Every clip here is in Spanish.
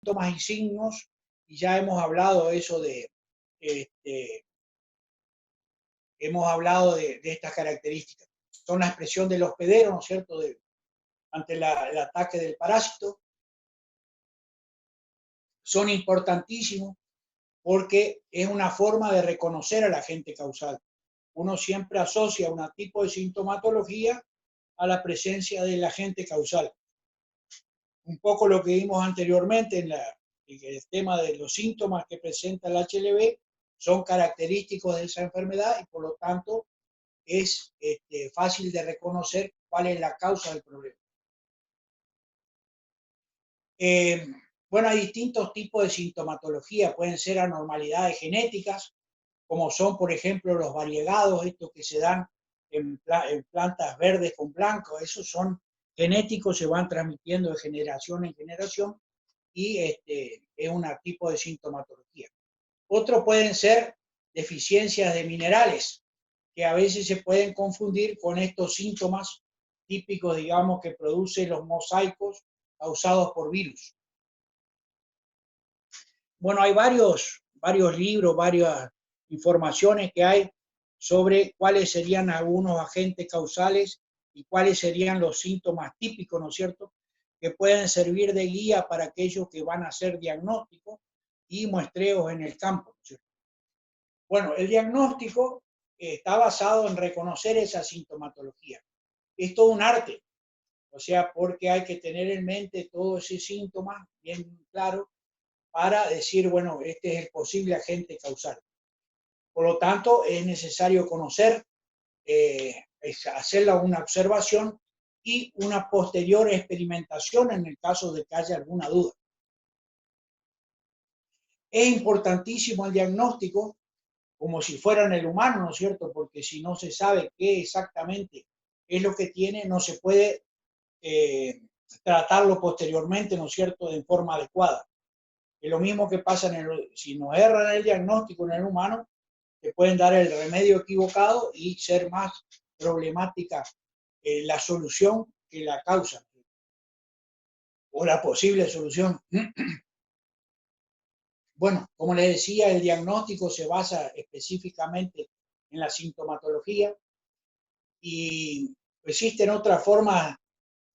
síntomas y signos, y ya hemos hablado eso hemos hablado de estas características. Son la expresión del hospedero, ¿no es cierto?, ante el ataque del parásito. Son importantísimos porque es una forma de reconocer al agente causal. Uno siempre asocia un tipo de sintomatología a la presencia del agente causal. Un poco lo que vimos anteriormente en el tema de los síntomas que presenta el HLV son característicos de esa enfermedad y por lo tanto es fácil de reconocer cuál es la causa del problema. Bueno, hay distintos tipos de sintomatología, pueden ser anormalidades genéticas, como son, por ejemplo, los variegados, estos que se dan en plantas verdes con blanco, esos son genéticos, se van transmitiendo de generación en generación y es un tipo de sintomatología. Otros pueden ser deficiencias de minerales, que a veces se pueden confundir con estos síntomas típicos, digamos, que producen los mosaicos causados por virus. Bueno, hay varios libros, varias informaciones que hay sobre cuáles serían algunos agentes causales y cuáles serían los síntomas típicos, ¿no es cierto?, que pueden servir de guía para aquellos que van a hacer diagnósticos y muestreos en el campo, ¿no es cierto? Bueno, el diagnóstico está basado en reconocer esa sintomatología. Es todo un arte, o sea, porque hay que tener en mente todos esos síntomas bien claro para decir, bueno, este es el posible agente causal. Por lo tanto, es necesario conocer, hacer una observación y una posterior experimentación en el caso de que haya alguna duda. Es importantísimo el diagnóstico, como si fuera en el humano, ¿no es cierto? Porque si no se sabe qué exactamente es lo que tiene, no se puede tratarlo posteriormente, ¿no es cierto?, de forma adecuada. Es lo mismo que pasa si nos erran el diagnóstico en el humano, te pueden dar el remedio equivocado y ser más problemática la solución que la causa o la posible solución. Bueno, como les decía, el diagnóstico se basa específicamente en la sintomatología y existen otras formas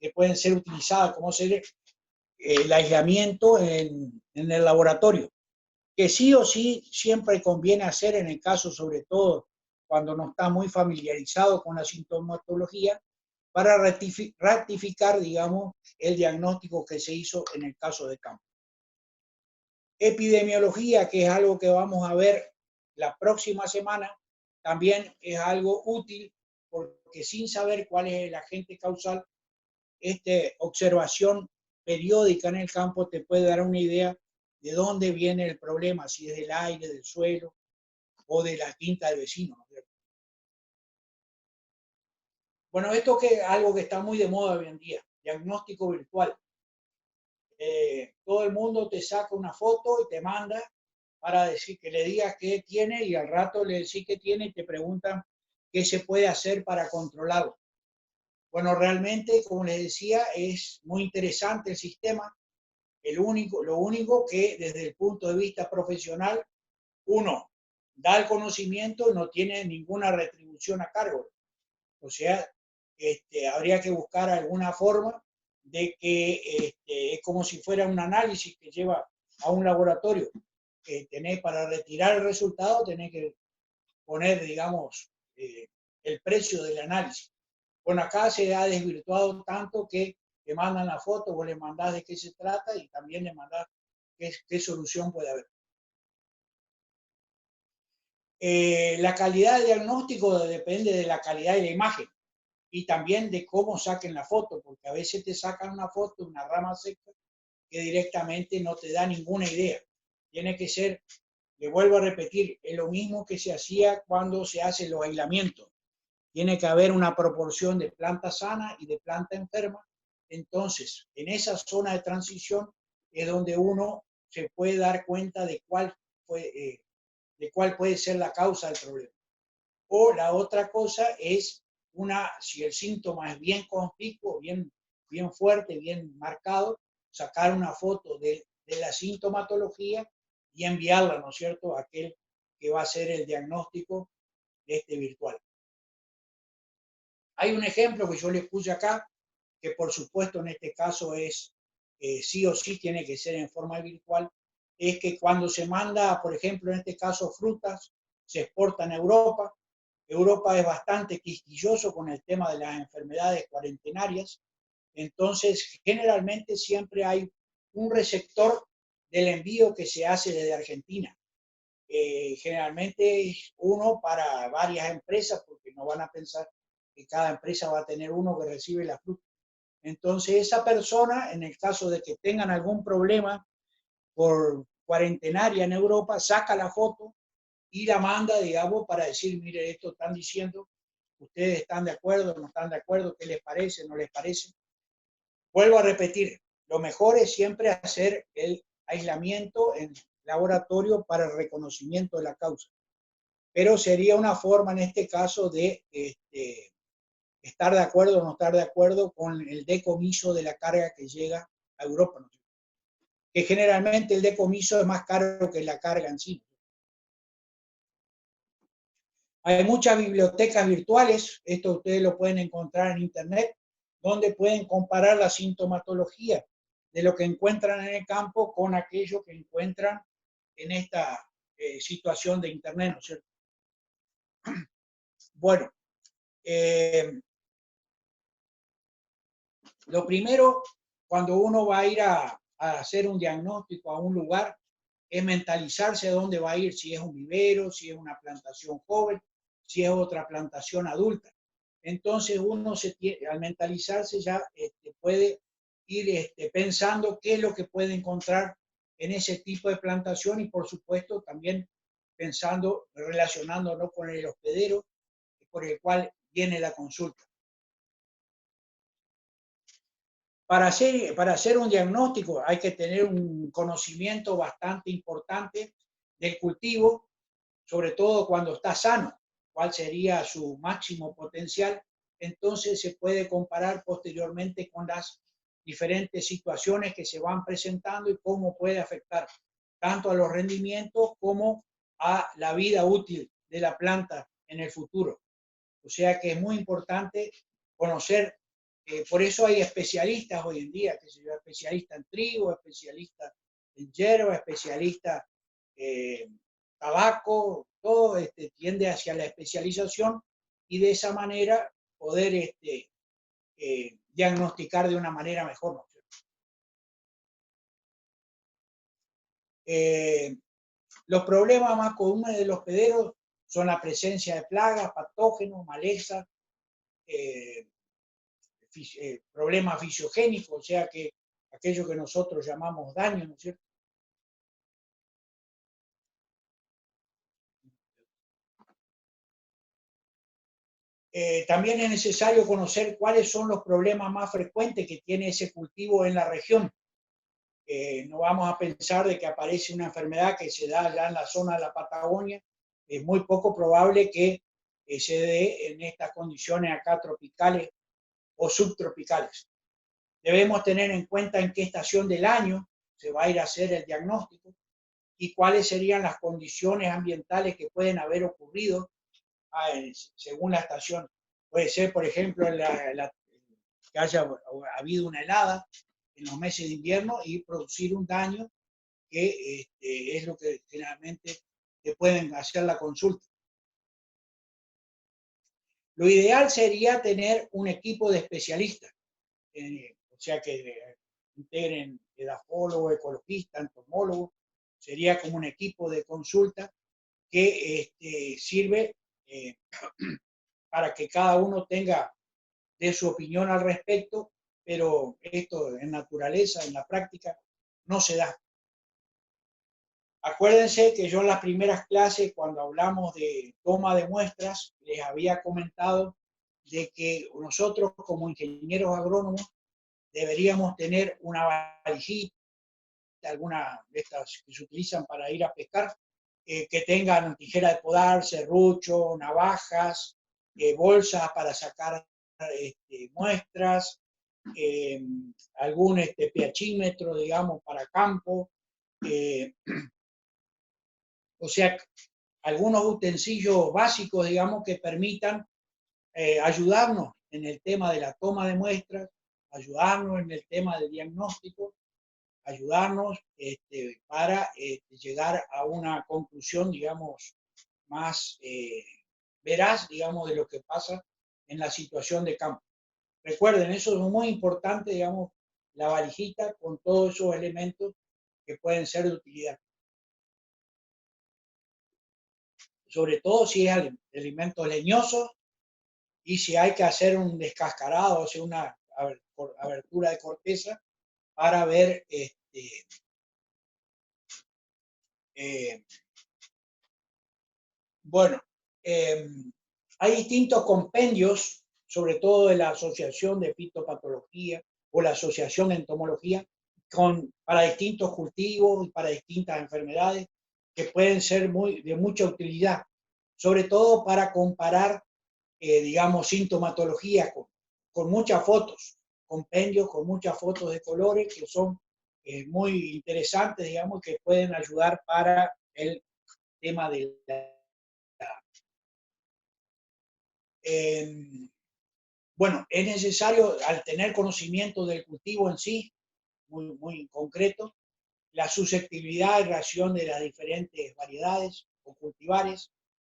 que pueden ser utilizadas, como ser el aislamiento en el laboratorio, que sí o sí siempre conviene hacer en el caso, sobre todo cuando no está muy familiarizado con la sintomatología, para ratificar, digamos, el diagnóstico que se hizo en el caso de campo. Epidemiología, que es algo que vamos a ver la próxima semana, también es algo útil porque sin saber cuál es el agente causal, esta observación periódica en el campo te puede dar una idea de dónde viene el problema, si es del aire, del suelo o de la quinta del vecino. Bueno, esto que es algo que está muy de moda hoy en día, diagnóstico virtual. Todo el mundo te saca una foto y te manda para decir que le digas qué tiene y al rato le decís qué tiene y te preguntan qué se puede hacer para controlarlo. Bueno, realmente, como les decía, es muy interesante el sistema. Lo único que desde el punto de vista profesional, uno da el conocimiento y no tiene ninguna retribución a cargo. O sea, habría que buscar alguna forma de que es como si fuera un análisis que lleva a un laboratorio. Tenés para retirar el resultado, tenés que poner, digamos, el precio del análisis. Bueno, acá se ha desvirtuado tanto que te mandan la foto, vos le mandás de qué se trata y también le mandás qué solución puede haber. La calidad del diagnóstico depende de la calidad de la imagen y también de cómo saquen la foto, porque a veces te sacan una foto de una rama seca que directamente no te da ninguna idea. Tiene que ser, le vuelvo a repetir, es lo mismo que se hacía cuando se hacen los aislamientos. Tiene que haber una proporción de planta sana y de planta enferma. Entonces, en esa zona de transición es donde uno se puede dar cuenta de cuál puede ser la causa del problema. O la otra cosa es si el síntoma es bien conspicuo, bien fuerte, bien marcado, sacar una foto de de la sintomatología y enviarla, ¿no es cierto?, a aquel que va a hacer el diagnóstico virtual. Hay un ejemplo que yo les puse acá, que por supuesto en este caso es sí o sí tiene que ser en forma virtual, es que cuando se manda, por ejemplo, en este caso frutas, se exportan a Europa. Europa es bastante quisquilloso con el tema de las enfermedades cuarentenarias, entonces generalmente siempre hay un receptor del envío que se hace desde Argentina. Generalmente es uno para varias empresas, porque no van a pensar que cada empresa va a tener uno que recibe la fruta. Entonces esa persona, en el caso de que tengan algún problema por cuarentenaria en Europa, saca la foto y la manda, digamos, para decir, mire, esto están diciendo, ustedes están de acuerdo, no están de acuerdo, qué les parece, no les parece. Vuelvo a repetir, lo mejor es siempre hacer el aislamiento en laboratorio para el reconocimiento de la causa. Pero sería una forma en este caso de estar de acuerdo o no estar de acuerdo con el decomiso de la carga que llega a Europa, ¿no? Que generalmente el decomiso es más caro que la carga en sí. Hay muchas bibliotecas virtuales, esto ustedes lo pueden encontrar en internet, donde pueden comparar la sintomatología de lo que encuentran en el campo con aquello que encuentran en esta situación de internet, ¿no es cierto? Bueno, lo primero, cuando uno va a ir a hacer un diagnóstico a un lugar, es mentalizarse a dónde va a ir, si es un vivero, si es una plantación joven, si es otra plantación adulta. Entonces uno al mentalizarse ya puede ir pensando qué es lo que puede encontrar en ese tipo de plantación y por supuesto también pensando, relacionándolo con el hospedero por el cual viene la consulta. Para hacer un diagnóstico hay que tener un conocimiento bastante importante del cultivo, sobre todo cuando está sano, cuál sería su máximo potencial. Entonces se puede comparar posteriormente con las diferentes situaciones que se van presentando y cómo puede afectar tanto a los rendimientos como a la vida útil de la planta en el futuro. O sea que es muy importante conocer, por eso hay especialistas hoy en día, que se llama especialista en trigo, especialista en hierba, especialista en tabaco, todo tiende hacia la especialización y de esa manera poder diagnosticar de una manera mejor, ¿no? Los problemas más comunes de los hospederos son la presencia de plagas, patógenos, malezas, problemas fisiogénicos, o sea que aquello que nosotros llamamos daño, ¿no es cierto? También es necesario conocer cuáles son los problemas más frecuentes que tiene ese cultivo en la región. No vamos a pensar de que aparece una enfermedad que se da ya en la zona de la Patagonia. Es muy poco probable que se dé en estas condiciones acá tropicales o subtropicales. Debemos tener en cuenta en qué estación del año se va a ir a hacer el diagnóstico y cuáles serían las condiciones ambientales que pueden haber ocurrido según la estación. Puede ser, por ejemplo, que haya habido una helada en los meses de invierno y producir un daño que es lo que generalmente te pueden hacer la consulta. Lo ideal sería tener un equipo de especialistas, o sea que integren edafólogos, ecologistas, entomólogos, sería como un equipo de consulta que sirve para que cada uno tenga de su opinión al respecto, pero esto en naturaleza, en la práctica, no se da. Acuérdense que yo en las primeras clases, cuando hablamos de toma de muestras, les había comentado de que nosotros como ingenieros agrónomos deberíamos tener una valijita, alguna de estas que se utilizan para ir a pescar, que tengan tijera de podar, serrucho, navajas, bolsas para sacar muestras, algún pHímetro, digamos, para campo, o sea, algunos utensilios básicos, digamos, que permitan ayudarnos en el tema de la toma de muestras, ayudarnos en el tema del diagnóstico, ayudarnos para llegar a una conclusión, digamos, más veraz, digamos, de lo que pasa en la situación de campo. Recuerden, eso es muy importante, digamos, la valijita con todos esos elementos que pueden ser de utilidad. Sobre todo si es alimentos leñosos y si hay que hacer un descascarado, o sea, una abertura de corteza para ver bueno, hay distintos compendios, sobre todo de la Asociación de Fitopatología o la Asociación de Entomología, para distintos cultivos y para distintas enfermedades que pueden ser de mucha utilidad, sobre todo para comparar, digamos, sintomatología con muchas fotos, compendios con muchas fotos de colores que son muy interesantes, digamos, que pueden ayudar para el tema de la bueno, es necesario, al tener conocimiento del cultivo en sí, muy concreto, la susceptibilidad y reacción de las diferentes variedades o cultivares.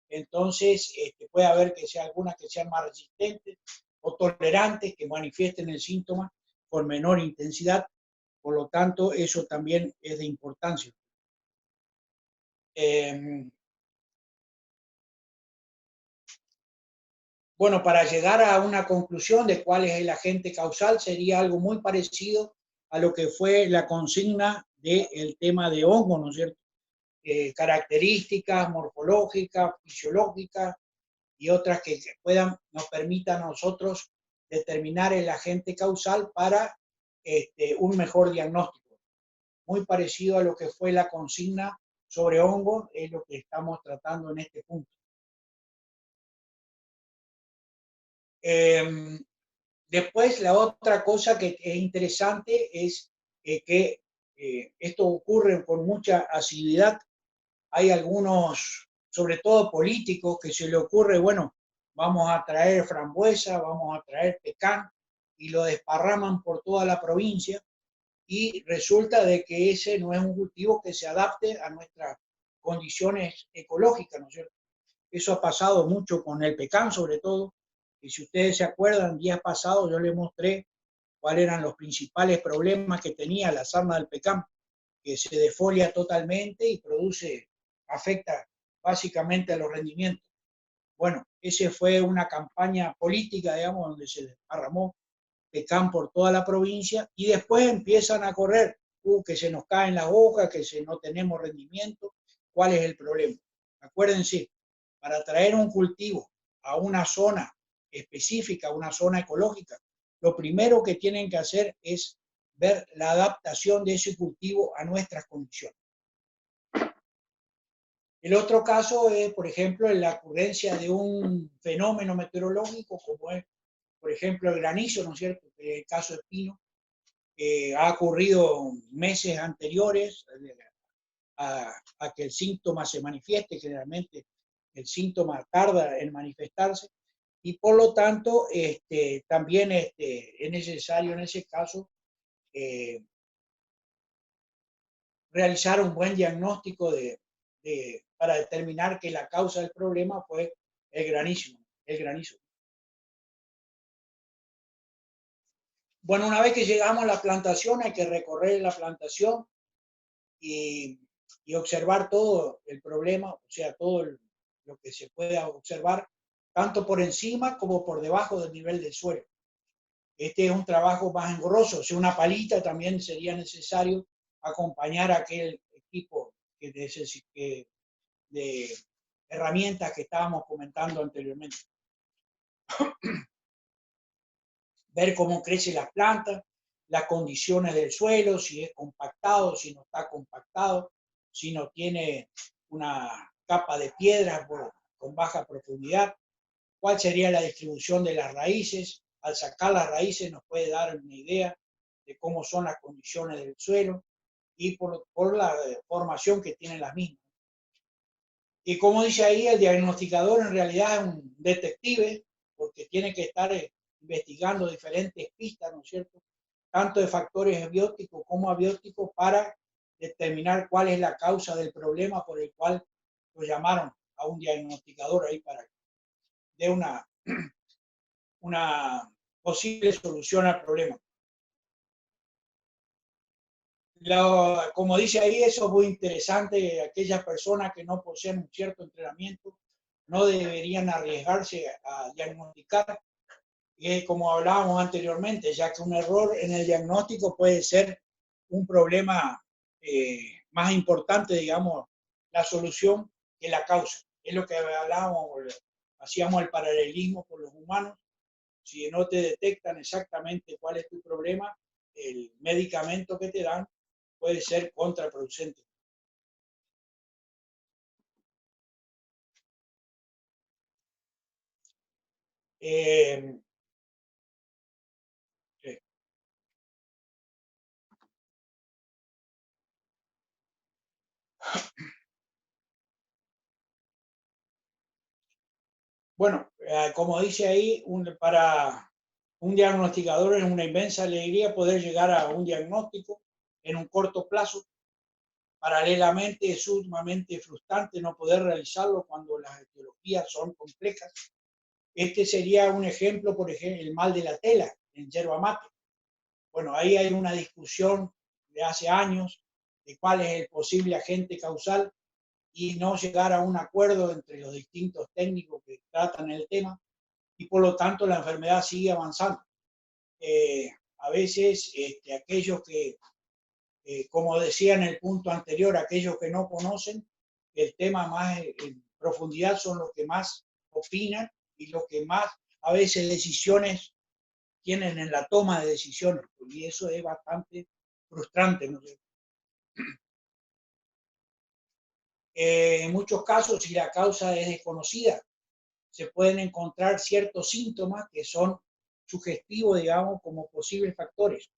Entonces, puede haber que sea algunas que sean más resistentes o tolerantes, que manifiesten el síntoma con menor intensidad. Por lo tanto, eso también es de importancia. Bueno, para llegar a una conclusión de cuál es el agente causal, sería algo muy parecido a lo que fue la consigna del tema de hongo, ¿no es cierto? Características morfológicas, fisiológicas y otras que nos permitan a nosotros determinar el agente causal para un mejor diagnóstico. Muy parecido a lo que fue la consigna sobre hongo, es lo que estamos tratando en este punto. Después, la otra cosa que es interesante es que esto ocurre con mucha asiduidad. Hay algunos, sobre todo políticos, que se le ocurre, bueno, vamos a traer frambuesa, vamos a traer pecan, y lo desparraman por toda la provincia, y resulta de que ese no es un cultivo que se adapte a nuestras condiciones ecológicas, ¿no es cierto? Eso ha pasado mucho con el pecan, sobre todo, y si ustedes se acuerdan, días pasados yo les mostré cuáles eran los principales problemas que tenía la sarna del pecan, que se defolia totalmente y afecta básicamente a los rendimientos. Bueno, esa fue una campaña política, digamos, donde se desparramó pecan por toda la provincia y después empiezan a correr, que se nos caen las hojas, que no tenemos rendimiento, ¿cuál es el problema? Acuérdense, para traer un cultivo a una zona específica, a una zona ecológica, lo primero que tienen que hacer es ver la adaptación de ese cultivo a nuestras condiciones. El otro caso es, por ejemplo, la ocurrencia de un fenómeno meteorológico como es, por ejemplo, el granizo, ¿no es cierto? El caso de Pino, que ha ocurrido meses anteriores a que el síntoma se manifieste. Generalmente el síntoma tarda en manifestarse y por lo tanto también es necesario en ese caso realizar un buen diagnóstico para determinar que la causa del problema fue el granizo. Bueno, una vez que llegamos a la plantación hay que recorrer la plantación y observar todo el problema, o sea, todo lo que se pueda observar, tanto por encima como por debajo del nivel del suelo. Este es un trabajo más engorroso, o sea, una palita también sería necesario acompañar a aquel equipo de herramientas que estábamos comentando anteriormente. Ver cómo crecen las plantas, las condiciones del suelo, si es compactado, si no está compactado, si no tiene una capa de piedras con baja profundidad, cuál sería la distribución de las raíces. Al sacar las raíces nos puede dar una idea de cómo son las condiciones del suelo y por la formación que tienen las mismas. Y como dice ahí, el diagnosticador en realidad es un detective, porque tiene que estar investigando diferentes pistas, ¿no es cierto? Tanto de factores bióticos como abióticos para determinar cuál es la causa del problema por el cual lo llamaron a un diagnosticador ahí para que dé una posible solución al problema. Como dice ahí, eso es muy interesante. Aquellas personas que no poseen un cierto entrenamiento no deberían arriesgarse a diagnosticar, como hablábamos anteriormente, ya que un error en el diagnóstico puede ser un problema más importante, digamos, la solución que la causa. Es lo que hablábamos, hacíamos el paralelismo con los humanos. Si no te detectan exactamente cuál es tu problema, el medicamento que te dan puede ser contraproducente. Eh, eh, bueno, como dice ahí, para un diagnosticador es una inmensa alegría poder llegar a un diagnóstico en un corto plazo. Paralelamente es sumamente frustrante no poder realizarlo cuando las etiologías son complejas. Este sería un ejemplo, por ejemplo, el mal de la tela en yerba mate. Bueno, ahí hay una discusión de hace años de cuál es el posible agente causal y no llegar a un acuerdo entre los distintos técnicos que tratan el tema, y por lo tanto la enfermedad sigue avanzando. A veces aquellos que, como decía en el punto anterior, aquellos que no conocen el tema más en profundidad son los que más opinan y los que más a veces decisiones tienen en la toma de decisiones, y eso es bastante frustrante, ¿no? En muchos casos, si la causa es desconocida, se pueden encontrar ciertos síntomas que son sugestivos, digamos, como posibles factores.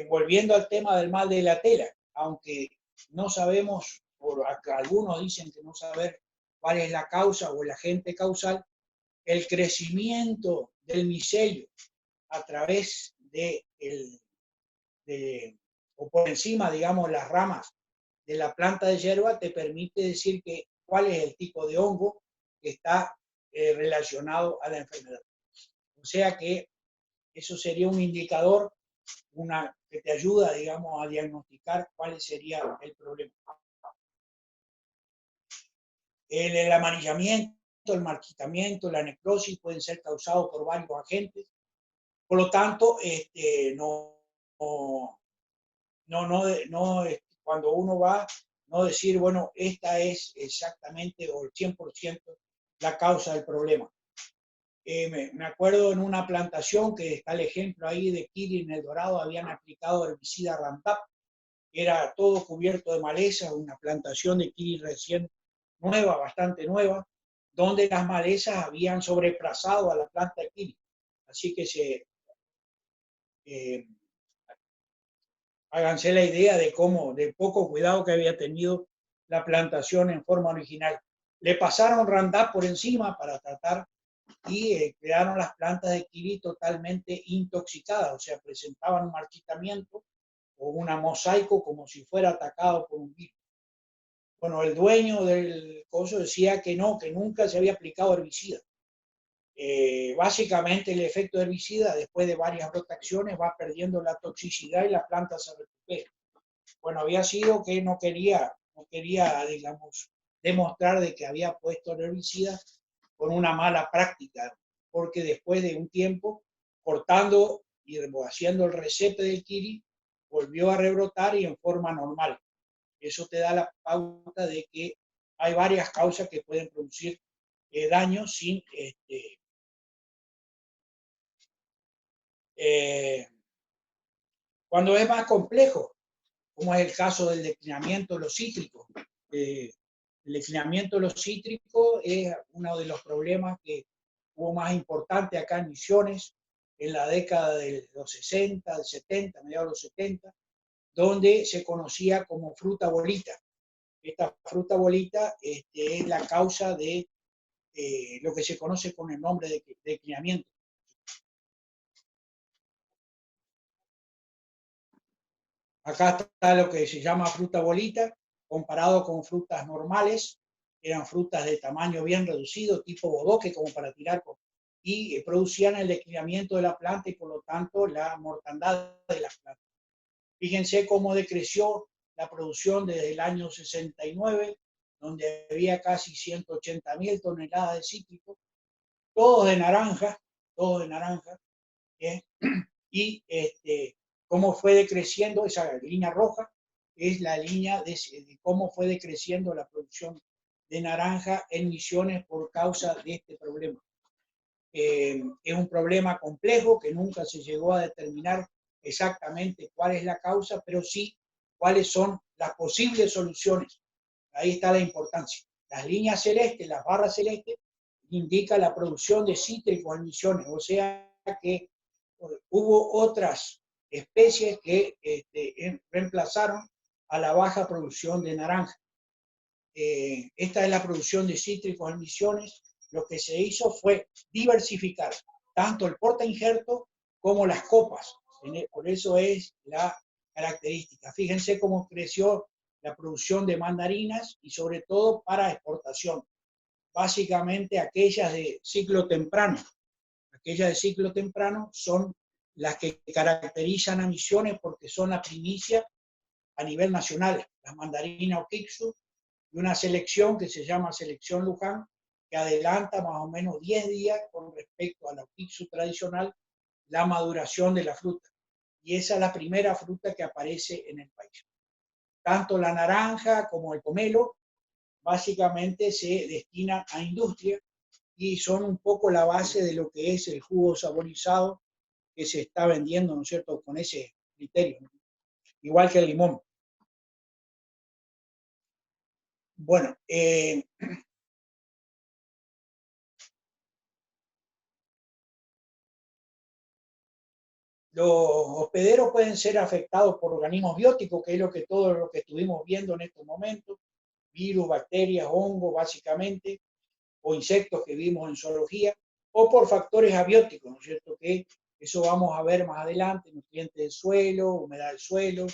Volviendo al tema del mal de la tela, aunque no sabemos, por algunos dicen que no saber cuál es la causa o el agente causal, el crecimiento del micelio a través o por encima, digamos, las ramas de la planta de hierba te permite decir cuál es el tipo de hongo que está relacionado a la enfermedad. O sea que eso sería un indicador que te ayuda, digamos, a diagnosticar cuál sería el problema. El amarillamiento, el marchitamiento, la necrosis pueden ser causados por varios agentes. Por lo tanto, cuando uno va, no decir, bueno, esta es exactamente o el 100% la causa del problema. Me acuerdo en una plantación, que está el ejemplo ahí de Kiri en El Dorado, habían aplicado herbicida Roundup, era todo cubierto de maleza, una plantación de Kiri recién nueva, bastante nueva, donde las malezas habían sobrepasado a la planta de Kiri. Así que háganse la idea de poco cuidado que había tenido la plantación en forma original. Le pasaron Roundup por encima para tratar y quedaron las plantas de kiwi totalmente intoxicadas, o sea, presentaban un marchitamiento o un mosaico como si fuera atacado por un virus. Bueno, el dueño del coso decía que no, que nunca se había aplicado herbicida. Básicamente el efecto de herbicida, después de varias rotaciones, va perdiendo la toxicidad y la planta se recupera. Bueno, había sido que no quería, digamos, demostrar de que había puesto el herbicida con una mala práctica, porque después de un tiempo, cortando y haciendo el recepe del kiri, volvió a rebrotar y en forma normal. Eso te da la pauta de que hay varias causas que pueden producir daños sin cuando es más complejo, como es el caso del declinamiento de los cítricos. El declinamiento de los cítricos es uno de los problemas que hubo más importante acá en Misiones en la década de los 60, del 70, mediados de los 70, donde se conocía como fruta bolita. Esta fruta bolita es la causa de lo que se conoce con el nombre de declinamiento. Acá está lo que se llama fruta bolita, comparado con frutas normales, eran frutas de tamaño bien reducido, tipo bodoque, como para tirar, y producían el declinamiento de la planta y por lo tanto la mortandad de las plantas. Fíjense cómo decreció la producción desde el año 69, donde había casi 180.000 toneladas de cítricos, todos de naranja, ¿eh? Y cómo fue decreciendo esa línea roja, es la línea de cómo fue decreciendo la producción de naranja en Misiones por causa de este problema. Es un problema complejo que nunca se llegó a determinar exactamente cuál es la causa, pero sí cuáles son las posibles soluciones. Ahí está la importancia. Las líneas celestes, las barras celestes, indican la producción de cítricos en Misiones, o sea que hubo otras especies que reemplazaron a la baja producción de naranja. Esta es la producción de cítricos en Misiones. Lo que se hizo fue diversificar tanto el porta injerto como las copas. Por eso es la característica. Fíjense cómo creció la producción de mandarinas y sobre todo para exportación. Básicamente aquellas de ciclo temprano. Aquellas de ciclo temprano son las que caracterizan a Misiones porque son la primicia a nivel nacional. Las mandarinas Okitsu y una selección que se llama Selección Luján, que adelanta más o menos 10 días con respecto a la Okitsu tradicional, la maduración de la fruta. Y esa es la primera fruta que aparece en el país. Tanto la naranja como el pomelo básicamente se destinan a industria y son un poco la base de lo que es el jugo saborizado que se está vendiendo, ¿no es cierto?, con ese criterio, ¿no? Igual que el limón. Bueno, los hospederos pueden ser afectados por organismos bióticos, que es todo lo que estuvimos viendo en estos momentos, virus, bacterias, hongos, básicamente, o insectos que vimos en zoología, o por factores abióticos, ¿no es cierto? Que eso vamos a ver más adelante, nutrientes del suelo, humedad del suelo,